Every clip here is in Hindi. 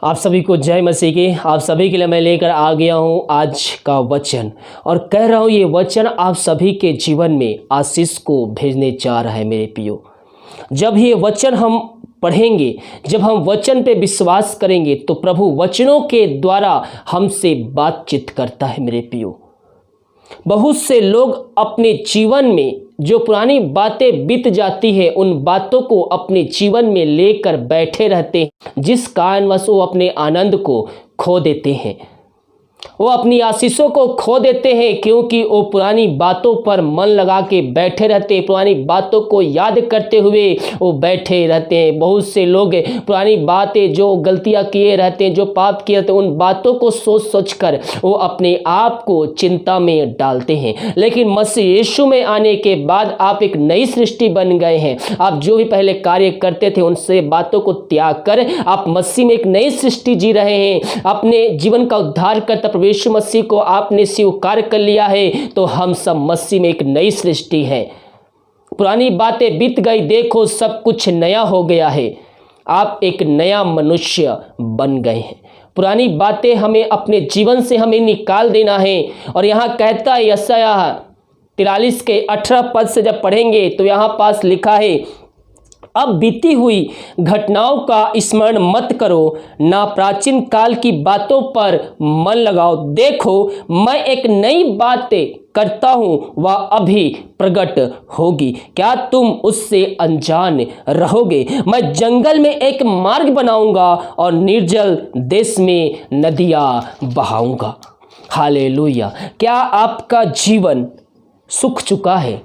आप सभी को जय मसीह की। आप सभी के लिए मैं लेकर आ गया हूँ आज का वचन और कह रहा हूँ ये वचन आप सभी के जीवन में आशीष को भेजने जा रहा है मेरे प्रियो। जब ये वचन हम पढ़ेंगे, जब हम वचन पे विश्वास करेंगे तो प्रभु वचनों के द्वारा हमसे बातचीत करता है मेरे प्रियो। बहुत से लोग अपने जीवन में जो पुरानी बातें बीत जाती है उन बातों को अपने जीवन में लेकर बैठे रहते हैं, जिस कारणवश वो अपने आनंद को खो देते हैं, वो अपनी आशीषों को खो देते हैं, क्योंकि वो पुरानी बातों पर मन लगा के बैठे रहते हैं, पुरानी बातों को याद करते हुए वो बैठे रहते हैं। बहुत से लोग पुरानी बातें, जो गलतियां किए रहते हैं, जो पाप किए रहते हैं, उन बातों को सोच सोच कर वो अपने आप को चिंता में डालते हैं। लेकिन मसीह यीशु में आने के बाद आप एक नई सृष्टि बन गए हैं। आप जो भी पहले कार्य करते थे उनसे बातों को त्याग कर आप मसीह में एक नई सृष्टि जी रहे हैं। अपने जीवन का उद्धार करता प्रभु यीशु मसीह को आपने स्वीकार कर लिया है, तो हम सब मसीह में एक नई सृष्टि है। पुरानी बातें बीत गई, देखो सब कुछ नया हो गया है। आप एक नया मनुष्य बन गए हैं। पुरानी बातें हमें अपने जीवन से हमें निकाल देना है। और यहाँ कहता है यशायाह 43 के 18 पद से जब पढ़ेंगे तो यहाँ पास लिखा है, अब बीती हुई घटनाओं का स्मरण मत करो, ना प्राचीन काल की बातों पर मन लगाओ। देखो मैं एक नई बात करता हूँ, वह अभी प्रकट होगी, क्या तुम उससे अनजान रहोगे? मैं जंगल में एक मार्ग बनाऊंगा और निर्जल देश में नदियाँ बहाऊंगा। हालेलुया। क्या आपका जीवन सूख चुका है?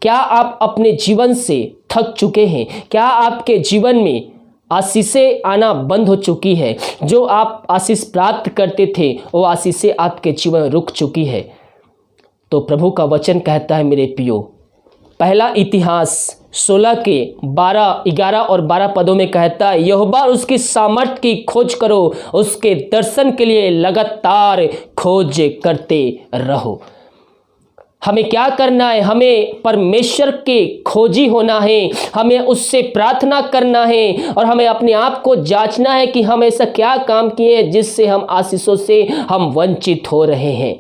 क्या आप अपने जीवन से थक चुके हैं? क्या आपके जीवन में आशीषें आना बंद हो चुकी है? जो आप आशीष प्राप्त करते थे वो आशीषें आपके जीवन में रुक चुकी है? तो प्रभु का वचन कहता है मेरे प्रियो, पहला इतिहास 16 के 11 और 12 पदों में कहता है, यहोवा उसकी सामर्थ की खोज करो, उसके दर्शन के लिए लगातार खोज करते रहो। हमें क्या करना है? हमें परमेश्वर के खोजी होना है, हमें उससे प्रार्थना करना है और हमें अपने आप को जांचना है कि हम ऐसा क्या काम किए जिससे हम आशीषों से हम वंचित हो रहे हैं।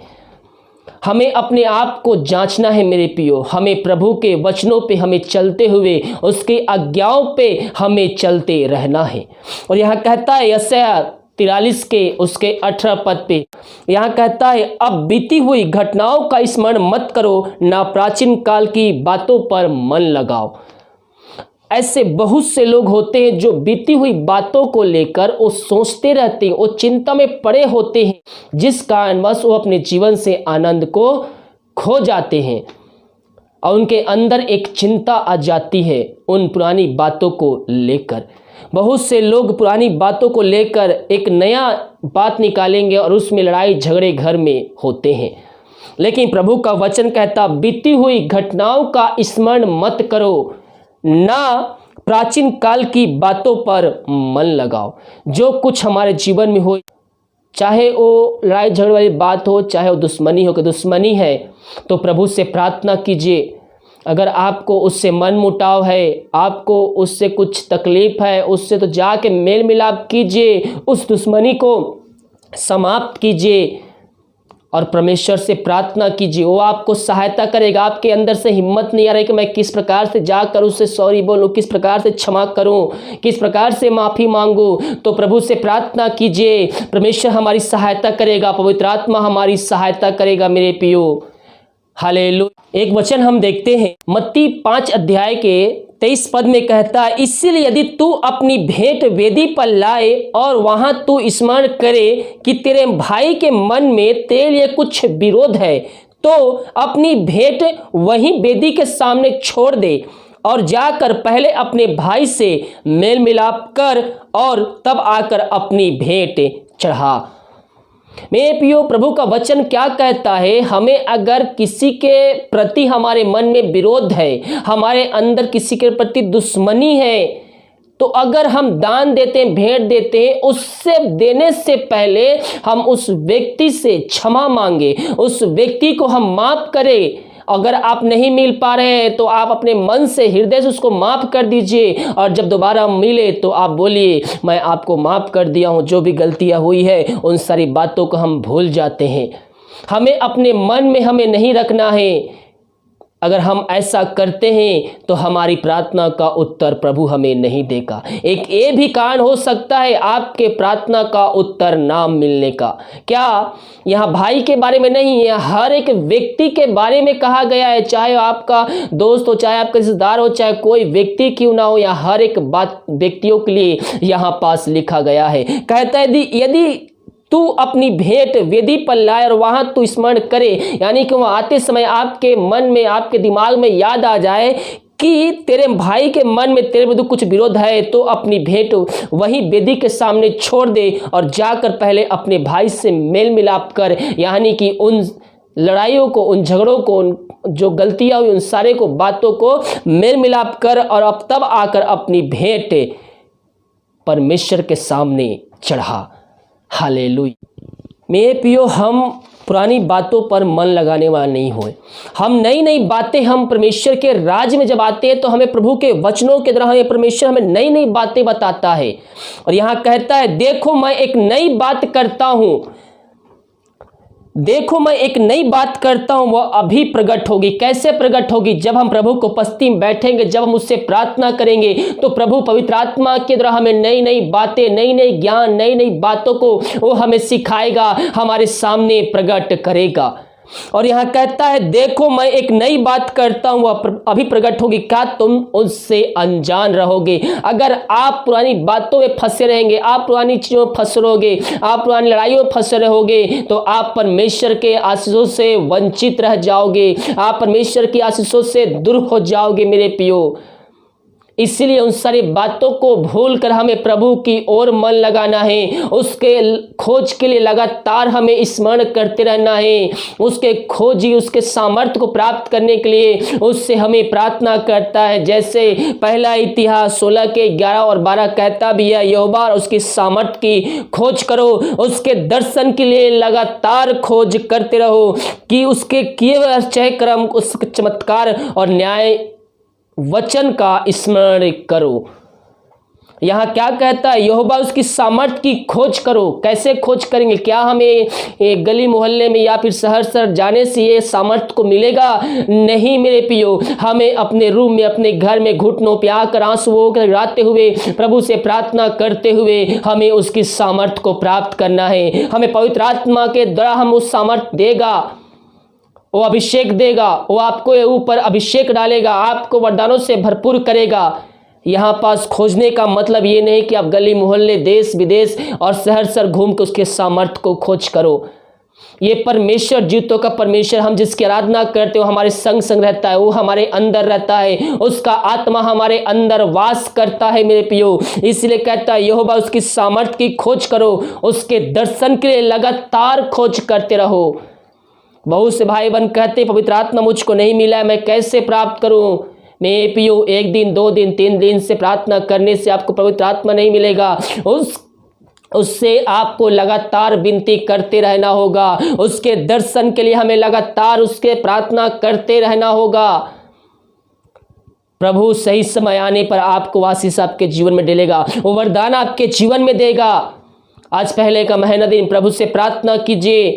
हमें अपने आप को जांचना है मेरे प्रियो। हमें प्रभु के वचनों पे हमें चलते हुए उसकी आज्ञाओं पे हमें चलते रहना है। और यहाँ कहता है यशायाह 43 के उसके 18 पद पे, यहाँ कहता है, अब बीती हुई घटनाओं का स्मरण मत करो, ना प्राचीन काल की बातों पर मन लगाओ। ऐसे बहुत से लोग होते हैं जो बीती हुई बातों को लेकर वो सोचते रहते हैं, वो चिंता में पड़े होते हैं, जिस कारणवश वो अपने जीवन से आनंद को खो जाते हैं और उनके अंदर एक चिंता आ जाती है उन पुरानी बातों को लेकर। बहुत से लोग पुरानी बातों को लेकर एक नया बात निकालेंगे और उसमें लड़ाई झगड़े घर में होते हैं। लेकिन प्रभु का वचन कहता, बीती हुई घटनाओं का स्मरण मत करो, ना प्राचीन काल की बातों पर मन लगाओ। जो कुछ हमारे जीवन में हो, चाहे वो लड़ाई झगड़े वाली बात हो, चाहे वो दुश्मनी हो, कि दुश्मनी है तो प्रभु से प्रार्थना कीजिए। अगर आपको उससे मन मुटाव है, आपको उससे कुछ तकलीफ है, उससे तो जाके मेल मिलाप कीजिए, उस दुश्मनी को समाप्त कीजिए और परमेश्वर से प्रार्थना कीजिए। वो आपको सहायता करेगा। आपके अंदर से हिम्मत नहीं आ रही कि मैं किस प्रकार से जाकर उससे सॉरी बोलूं, किस प्रकार से क्षमा करूं, किस प्रकार से माफ़ी मांगूं, तो प्रभु से प्रार्थना कीजिए। परमेश्वर हमारी सहायता करेगा, पवित्र आत्मा हमारी सहायता करेगा मेरे प्रियो। हालेलुया। एक वचन हम देखते हैं मत्ती 5 अध्याय के 23 पद में कहता है, इसीलिए यदि तू अपनी भेंट वेदी पर लाए और वहां तू स्मरण करे कि तेरे भाई के मन में तेरे लिए कुछ विरोध है, तो अपनी भेंट वहीं वेदी के सामने छोड़ दे और जाकर पहले अपने भाई से मेल मिलाप कर और तब आकर अपनी भेंट चढ़ा। मेरे प्रियो, प्रभु का वचन क्या कहता है? हमें अगर किसी के प्रति हमारे मन में विरोध है, हमारे अंदर किसी के प्रति दुश्मनी है, तो अगर हम दान देते हैं, भेंट देते हैं, उससे देने से पहले हम उस व्यक्ति से क्षमा मांगे, उस व्यक्ति को हम माफ करें अगर आप नहीं मिल पा रहे हैं तो आप अपने मन से, हृदय से उसको माफ़ कर दीजिए, और जब दोबारा मिले तो आप बोलिए मैं आपको माफ़ कर दिया हूँ। जो भी गलतियाँ हुई है उन सारी बातों को हम भूल जाते हैं। हमें अपने मन में हमें नहीं रखना है। अगर हम ऐसा करते हैं तो हमारी प्रार्थना का उत्तर प्रभु हमें नहीं देगा। एक ये भी कारण हो सकता है आपके प्रार्थना का उत्तर ना मिलने का। क्या यहाँ भाई के बारे में नहीं है, हर एक व्यक्ति के बारे में कहा गया है, चाहे आपका दोस्त हो, चाहे आपका रिश्तेदार हो, चाहे कोई व्यक्ति क्यों ना हो, या हर एक बात व्यक्तियों के लिए यहाँ पास लिखा गया है। कहता है यदि तू अपनी भेंट वेदी पर लाए और वहां तू स्मरण करे, यानी कि वहां आते समय आपके मन में, आपके दिमाग में याद आ जाए कि तेरे भाई के मन में तेरे विरुद्ध कुछ विरोध है, तो अपनी भेंट वही वेदी के सामने छोड़ दे और जाकर पहले अपने भाई से मेल मिलाप कर, यानी कि उन लड़ाइयों को, उन झगड़ों को, जो गलतियां हुई उन सारे को, बातों को मेल मिलाप कर, और अब तब आकर अपनी भेंट परमेश्वर के सामने चढ़ा। हालेलुया। मेरे प्रियो, हम पुरानी बातों पर मन लगाने वाला नहीं हुए। हम नई नई बातें, हम परमेश्वर के राज्य में जब आते हैं तो हमें प्रभु के वचनों के द्वारा हमें परमेश्वर हमें नई नई बातें बताता है। और यहाँ कहता है देखो मैं एक नई बात करता हूँ, देखो मैं एक नई बात करता हूं, वह अभी प्रकट होगी। कैसे प्रकट होगी? जब हम प्रभु को उपस्थिति में बैठेंगे, जब हम उससे प्रार्थना करेंगे तो प्रभु पवित्र आत्मा के द्वारा हमें नई नई बातें, नई नई ज्ञान, नई नई बातों को वो हमें सिखाएगा, हमारे सामने प्रकट करेगा। और यहाँ कहता है देखो मैं एक नई बात करता हूँ, वह अभी प्रकट होगी, क्या तुम उससे अनजान रहोगे? अगर आप पुरानी बातों में फंसे रहेंगे, आप पुरानी चीज़ों में फंसे रहोगे, आप पुरानी लड़ाइयों में फंसे रहोगे, तो आप परमेश्वर के आशीषों से वंचित रह जाओगे, आप परमेश्वर की आशीषों से दूर हो जाओगे मेरे प्रियो। इसलिए उन सारी बातों को भूल कर हमें प्रभु की ओर मन लगाना है, उसके खोज के लिए लगातार हमें स्मरण करते रहना है, उसके खोजी, उसके सामर्थ्य को प्राप्त करने के लिए उससे हमें प्रार्थना करता है। जैसे पहला इतिहास 16 के 11 और 12 कहता भी है, यहोवा और उसकी सामर्थ्य की खोज करो, उसके दर्शन के लिए लगातार खोज करते रहो कि उसके किए हुए आश्चर्य कर्म, उसके चमत्कार और न्याय वचन का स्मरण करो। यहाँ क्या कहता है? यहोवा उसकी सामर्थ्य की खोज करो। कैसे खोज करेंगे? क्या हमें गली मोहल्ले में या फिर शहर जाने से ये सामर्थ्य को मिलेगा? नहीं मेरे प्रियो, हमें अपने रूम में, अपने घर में घुटनों पे आकर आंसुओं को गिराते हुए, प्रभु से प्रार्थना करते हुए हमें उसकी सामर्थ्य को प्राप्त करना है। हमें पवित्र आत्मा के द्वारा हम उस सामर्थ्य देगा, वो अभिषेक देगा, वो आपको ऊपर अभिषेक डालेगा, आपको वरदानों से भरपूर करेगा। यहाँ पास खोजने का मतलब ये नहीं कि आप गली मोहल्ले, देश विदेश और शहर घूम के उसके सामर्थ्य को खोज करो। ये परमेश्वर, जीवतों का परमेश्वर, हम जिसकी आराधना करते हो हमारे संग संग रहता है, वो हमारे अंदर रहता है, उसका आत्मा हमारे अंदर वास करता है मेरे प्रियो। इसलिए कहता है यहोवा उसकी सामर्थ्य की खोज करो, उसके दर्शन के लिए लगातार खोज करते रहो। बहुत से भाई बहन कहते पवित्र आत्मा मुझको नहीं मिला है, मैं कैसे प्राप्त करूं? मैं पियो 1 दिन 2 दिन 3 दिन से प्रार्थना करने से आपको पवित्र आत्मा नहीं मिलेगा। उससे आपको लगातार विनती करते रहना होगा, उसके दर्शन के लिए हमें लगातार उसके प्रार्थना करते रहना होगा। प्रभु सही समय आने पर आपको आशीष आपके जीवन में डालेगा, वो वरदान आपके जीवन में देगा। आज पहले का महीना दिन प्रभु से प्रार्थना कीजिए,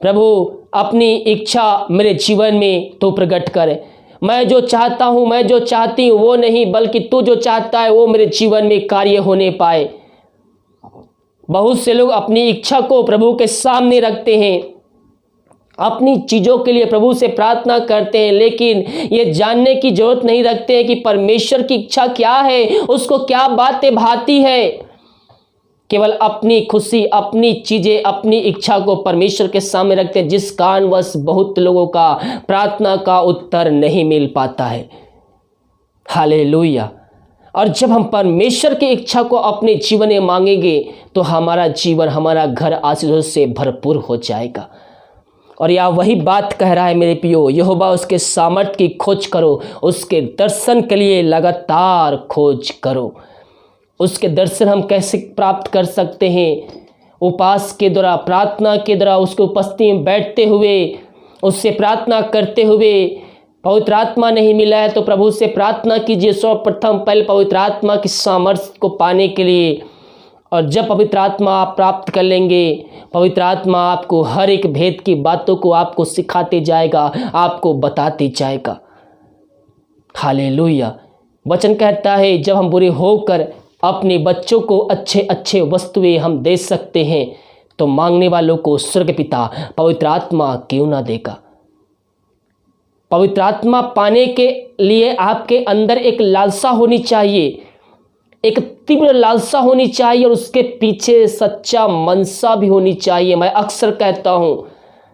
प्रभु अपनी इच्छा मेरे जीवन में तो प्रकट कर। मैं जो चाहता हूँ, मैं जो चाहती हूँ वो नहीं, बल्कि तू जो चाहता है वो मेरे जीवन में कार्य होने पाए। बहुत से लोग अपनी इच्छा को प्रभु के सामने रखते हैं, अपनी चीज़ों के लिए प्रभु से प्रार्थना करते हैं, लेकिन ये जानने की जरूरत नहीं रखते हैं कि परमेश्वर की इच्छा क्या है, उसको क्या बातें भाती है। केवल अपनी खुशी, अपनी चीज़ें, अपनी इच्छा को परमेश्वर के सामने रखते हैं, जिस कारणवश बहुत लोगों का प्रार्थना का उत्तर नहीं मिल पाता है। हालेलुया। और जब हम परमेश्वर की इच्छा को अपने जीवन में मांगेंगे तो हमारा जीवन, हमारा घर आशीषों से भरपूर हो जाएगा। और यह वही बात कह रहा है मेरे प्रियो, यहोवा उसके सामर्थ्य की खोज करो, उसके दर्शन के लिए लगातार खोज करो। उसके दर्शन हम कैसे प्राप्त कर सकते हैं? उपास के द्वारा, प्रार्थना के द्वारा, उसके उपस्थिति में बैठते हुए, उससे प्रार्थना करते हुए पवित्र आत्मा नहीं मिला है तो प्रभु से प्रार्थना कीजिए सर्वप्रथम पहले पवित्र आत्मा की सामर्थ्य को पाने के लिए। और जब पवित्र आत्मा आप प्राप्त कर लेंगे, पवित्र आत्मा आपको हर एक भेद की बातों को आपको सिखाते जाएगा, आपको बताते जाएगा। हालेलुया। वचन कहता है जब हम बुरे होकर अपने बच्चों को अच्छे अच्छे वस्तुएं हम दे सकते हैं तो मांगने वालों को स्वर्ग पिता पवित्र आत्मा क्यों ना देगा। पवित्र आत्मा पाने के लिए आपके अंदर एक लालसा होनी चाहिए, एक तीव्र लालसा होनी चाहिए और उसके पीछे सच्चा मनसा भी होनी चाहिए। मैं अक्सर कहता हूँ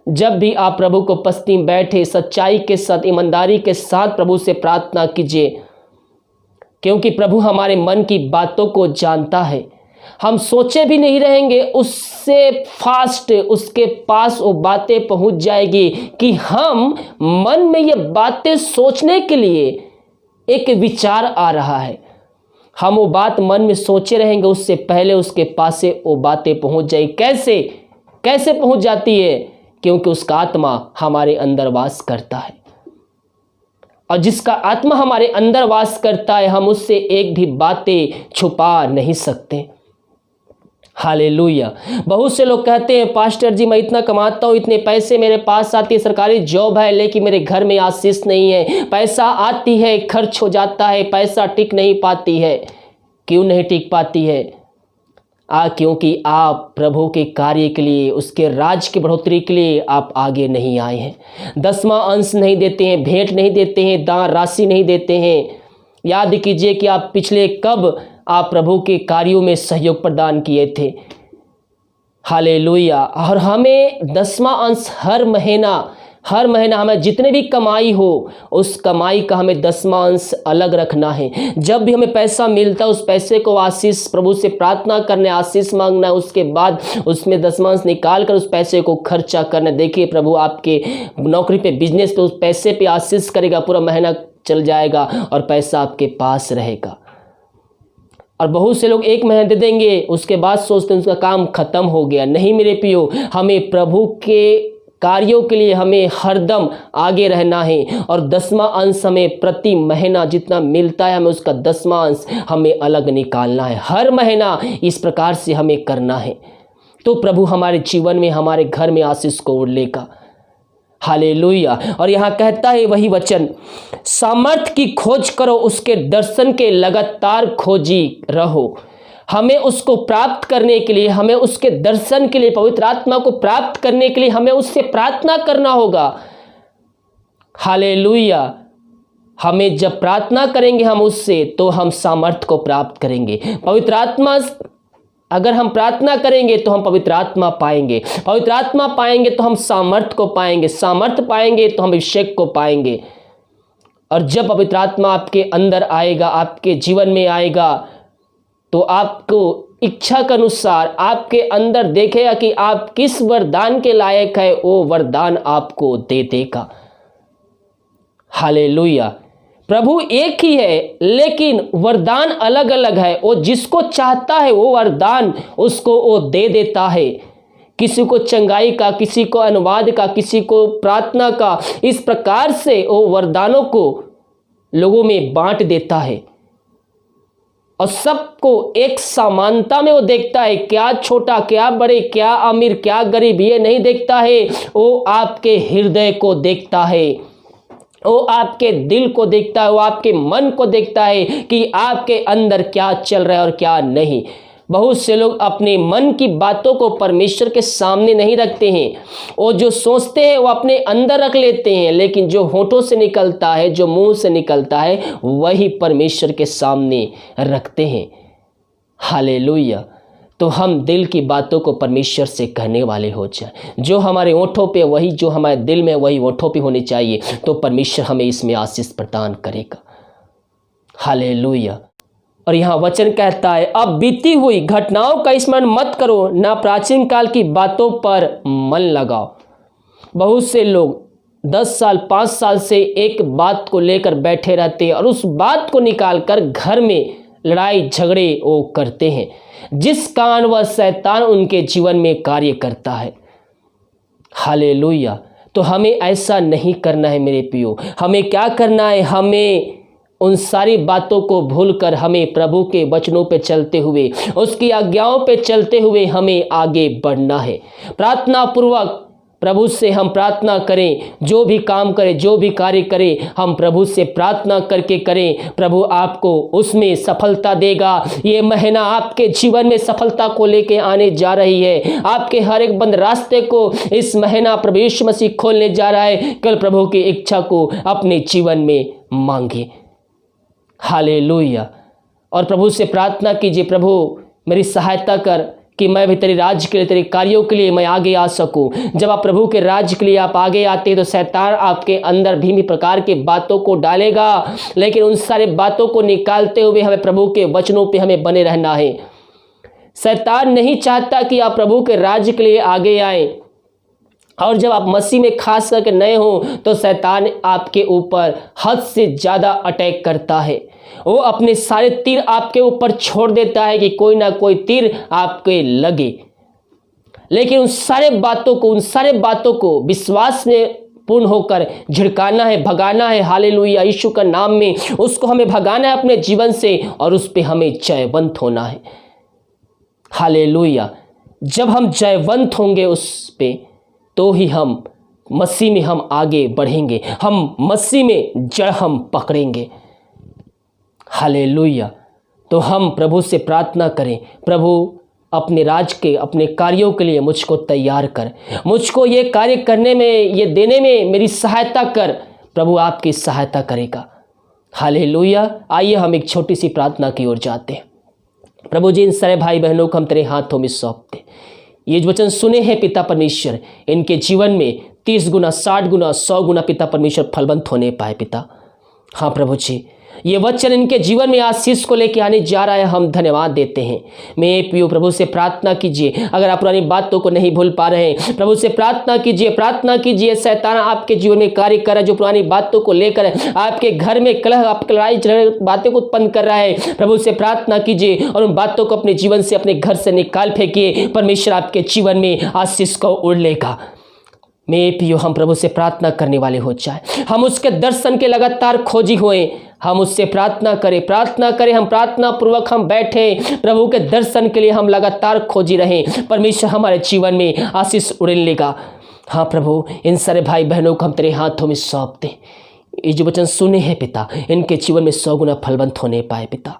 जब भी आप प्रभु को पस्ती में बैठे सच्चाई के साथ ईमानदारी के साथ प्रभु से प्रार्थना कीजिए, क्योंकि प्रभु हमारे मन की बातों को जानता है। हम सोचे भी नहीं रहेंगे उससे फास्ट उसके पास वो बातें पहुंच जाएगी कि हम मन में ये बातें सोचने के लिए एक विचार आ रहा है, हम वो बात मन में सोचे रहेंगे उससे पहले उसके पास से वो बातें पहुंच जाएगी। कैसे पहुंच जाती है? क्योंकि उसका आत्मा हमारे अंदर वास करता है और जिसका आत्मा हमारे अंदर वास करता है हम उससे एक भी बातें छुपा नहीं सकते। हालेलुया। बहुत से लोग कहते हैं पास्टर जी मैं इतना कमाता हूँ, इतने पैसे मेरे पास आती है, सरकारी जॉब है, लेकिन मेरे घर में आशीष नहीं है। पैसा आती है खर्च हो जाता है, पैसा टिक नहीं पाती है। क्यों नहीं टिक पाती है? क्योंकि आप प्रभु के कार्य के लिए, उसके राज की बढ़ोतरी के लिए आप आगे नहीं आए हैं। 10वां अंश नहीं देते हैं, भेंट नहीं देते हैं, दान राशि नहीं देते हैं। याद कीजिए कि आप पिछले कब आप प्रभु के कार्यों में सहयोग प्रदान किए थे। हालेलुया। और हमें 10वां अंश हर महीना हमें जितने भी कमाई हो उस कमाई का हमें 10वां अंश अलग रखना है। जब भी हमें पैसा मिलता है उस पैसे को आशीष प्रभु से प्रार्थना करने, आशीष मांगना है, उसके बाद उसमें 10वां अंश निकाल कर उस पैसे को खर्चा करना। देखिए प्रभु आपके नौकरी पे, बिजनेस पे, उस पैसे पे आशीष करेगा, पूरा महीना चल जाएगा और पैसा आपके पास रहेगा। और बहुत से लोग 1 महीना दे देंगे, उसके बाद सोचते हैं उसका काम खत्म हो गया। नहीं मेरे प्रियो, हमें प्रभु के कार्यों के लिए हमें हरदम आगे रहना है और 10वां अंश हमें प्रति महीना जितना मिलता है हमें उसका 10वां अंश हमें अलग निकालना है। हर महीना इस प्रकार से हमें करना है तो प्रभु हमारे जीवन में, हमारे घर में आशीष को उड़ेगा। हालेलुया। और यहाँ कहता है वही वचन, सामर्थ की खोज करो, उसके दर्शन के लगातार खोजी रहो। हमें उसको प्राप्त करने के लिए, हमें उसके दर्शन के लिए, पवित्र आत्मा को प्राप्त करने के लिए हमें उससे प्रार्थना करना होगा। हालेलुया। हमें जब प्रार्थना करेंगे हम उससे तो हम सामर्थ को प्राप्त करेंगे। पवित्र आत्मा, अगर हम प्रार्थना करेंगे तो हम पवित्र आत्मा पाएंगे, पवित्र आत्मा पाएंगे तो हम सामर्थ को पाएंगे, सामर्थ पाएंगे तो हम अभिषेक को पाएंगे। और जब पवित्र आत्मा आपके अंदर आएगा, आपके जीवन में आएगा, तो आपको इच्छा के अनुसार आपके अंदर देखेगा कि आप किस वरदान के लायक है, वो वरदान आपको दे देगा। हालेलुया। प्रभु एक ही है लेकिन वरदान अलग अलग है। वो जिसको चाहता है वो वरदान उसको वो दे देता है। किसी को चंगाई का, किसी को अनुवाद का, किसी को प्रार्थना का, इस प्रकार से वो वरदानों को लोगों में बांट देता है और सबको एक समानता में वो देखता है। क्या छोटा, क्या बड़े, क्या अमीर, क्या गरीब, ये नहीं देखता है। वो आपके हृदय को देखता है, वो आपके दिल को देखता है, वो आपके मन को देखता है कि आपके अंदर क्या चल रहा है और क्या नहीं। बहुत से लोग अपने मन की बातों को परमेश्वर के सामने नहीं रखते हैं। वो जो सोचते हैं वो अपने अंदर रख लेते हैं, लेकिन जो होठों से निकलता है, जो मुंह से निकलता है, वही परमेश्वर के सामने रखते हैं। हालेलुया। तो हम दिल की बातों को परमेश्वर से कहने वाले हो जाए। जो हमारे होठों पे वही, जो हमारे दिल में वही होठों पे होनी चाहिए, तो परमेश्वर हमें इसमें आशीष प्रदान करेगा। हालेलुया। और यहाँ वचन कहता है, अब बीती हुई घटनाओं का स्मरण मत करो, ना प्राचीन काल की बातों पर मन लगाओ। बहुत से लोग 10 साल 5 साल से एक बात को लेकर बैठे रहते हैं और उस बात को निकालकर घर में लड़ाई झगड़े वो करते हैं, जिस कारण वह शैतान उनके जीवन में कार्य करता है। हालेलुया। तो हमें ऐसा नहीं करना है मेरे प्रियो। हमें क्या करना है? हमें उन सारी बातों को भूलकर हमें प्रभु के वचनों पे चलते हुए, उसकी आज्ञाओं पे चलते हुए हमें आगे बढ़ना है। प्रार्थना पूर्वक प्रभु से हम प्रार्थना करें, जो भी काम करें, जो भी कार्य करें, हम प्रभु से प्रार्थना करके करें। प्रभु आपको उसमें सफलता देगा। ये महीना आपके जीवन में सफलता को लेके आने जा रही है। आपके हर एक बंद रास्ते को इस महीना प्रभु यीशु मसीह खोलने जा रहा है। कल प्रभु की इच्छा को अपने जीवन में मांगे। हालेलुया। और प्रभु से प्रार्थना कीजिए, प्रभु मेरी सहायता कर कि मैं भी तेरे राज्य के लिए, तेरे कार्यों के लिए मैं आगे आ सकूं। जब आप प्रभु के राज्य के लिए आप आगे आते हैं तो शैतान आपके अंदर भिन्न प्रकार के बातों को डालेगा, लेकिन उन सारे बातों को निकालते हुए हमें प्रभु के वचनों पे हमें बने रहना है। शैतान नहीं चाहता कि आप प्रभु के राज्य के लिए आगे आए। और जब आप मसीह में खास करके नए हो तो शैतान आपके ऊपर हद से ज़्यादा अटैक करता है। वो अपने सारे तीर आपके ऊपर छोड़ देता है कि कोई ना कोई तीर आपके लगे। लेकिन उन सारे बातों को विश्वास में पूर्ण होकर झिड़काना है, भगाना है। हालेलुया। यीशु का नाम में उसको हमें भगाना है अपने जीवन से और उस पर हमें जयवंत होना है। हालेलुया। जब हम जयवंत होंगे उस पे तो ही हम मसीह में हम आगे बढ़ेंगे, हम मसीह में जड़ हम पकड़ेंगे। हालेलुया। तो हम प्रभु से प्रार्थना करें, प्रभु अपने राज के, अपने कार्यों के लिए मुझको तैयार कर, मुझको ये कार्य करने में, ये देने में मेरी सहायता कर। प्रभु आपकी सहायता करेगा। हालेलुया। आइए हम एक छोटी सी प्रार्थना की ओर जाते हैं। प्रभु जी, इन सारे भाई बहनों को हम तेरे हाथों में सौंपते। ये जो वचन सुने हैं पिता परमेश्वर, इनके जीवन में 30 गुना, 60 गुना, 100 गुना पिता परमेश्वर फलवंत होने पाए पिता। हाँ प्रभु जी, ये वचन इनके जीवन में आशीष को लेके आने जा रहा है। हम धन्यवाद देते हैं। मैं पियो प्रभु से प्रार्थना कीजिए, अगर आप पुरानी बातों को नहीं भूल पा रहे हैं, प्रभु से प्रार्थना कीजिए। शैतान आपके जीवन में कार्य कर रहा है, जो पुरानी बातों को लेकर आपके घर में कलह, आपकी लड़ाई झगड़े बातें को उत्पन्न कर रहा है। प्रभु से प्रार्थना कीजिए और उन बातों को अपने जीवन से, अपने घर से निकाल फेंकिए। परमेश्वर आपके जीवन में आशीष को उड़ लेगा। मैं पियो हम प्रभु से प्रार्थना करने वाले हो जाए, हम उसके दर्शन के लगातार खोजी हुए, हम उससे प्रार्थना करें, हम प्रार्थना पूर्वक हम बैठे, प्रभु के दर्शन के लिए हम लगातार खोजी रहें। परमेश्वर हमारे जीवन में आशीष उड़ेल लेगा। हाँ प्रभु, इन सारे भाई बहनों को हम तेरे हाथों में सौंपते। ये जो वचन सुने हैं पिता, इनके जीवन में 100 गुना फलवंत होने पाए पिता।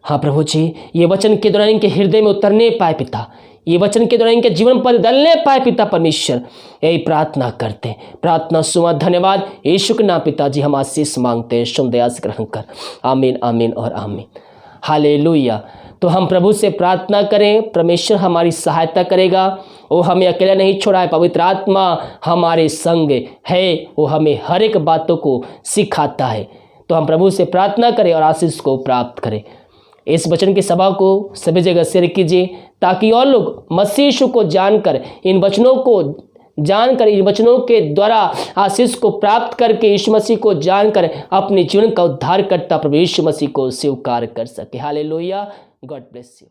हाँ प्रभु जी, ये वचन के दौरान इनके हृदय में उतरने पाए पिता, ये वचन के द्वारा इनके जीवन पर बदलने पाए पिता परमेश्वर। यही प्रार्थना करते हैं, प्रार्थना सुना। धन्यवाद यीशु के नाम पिताजी हम आशीष मांगते हैं, शुभ दया से ग्रहण कर। आमीन, आमीन और आमीन। हालेलुया। तो हम प्रभु से प्रार्थना करें, परमेश्वर हमारी सहायता करेगा। वो हमें अकेला नहीं छोड़ा है, पवित्र आत्मा हमारे संग है, वो हमें हर एक बातों को सिखाता है। तो हम प्रभु से प्रार्थना करें और आशीष को प्राप्त करें। इस वचन की सभा को सभी जगह शेयर कीजिए, ताकि और लोग मसीह यीशु को जानकर, इन वचनों के द्वारा आशीष को प्राप्त करके यीशु मसीह को जानकर अपने जीवन का उद्धार करता प्रभु यीशु मसीह को स्वीकार कर सके। हालेलुया। God bless you.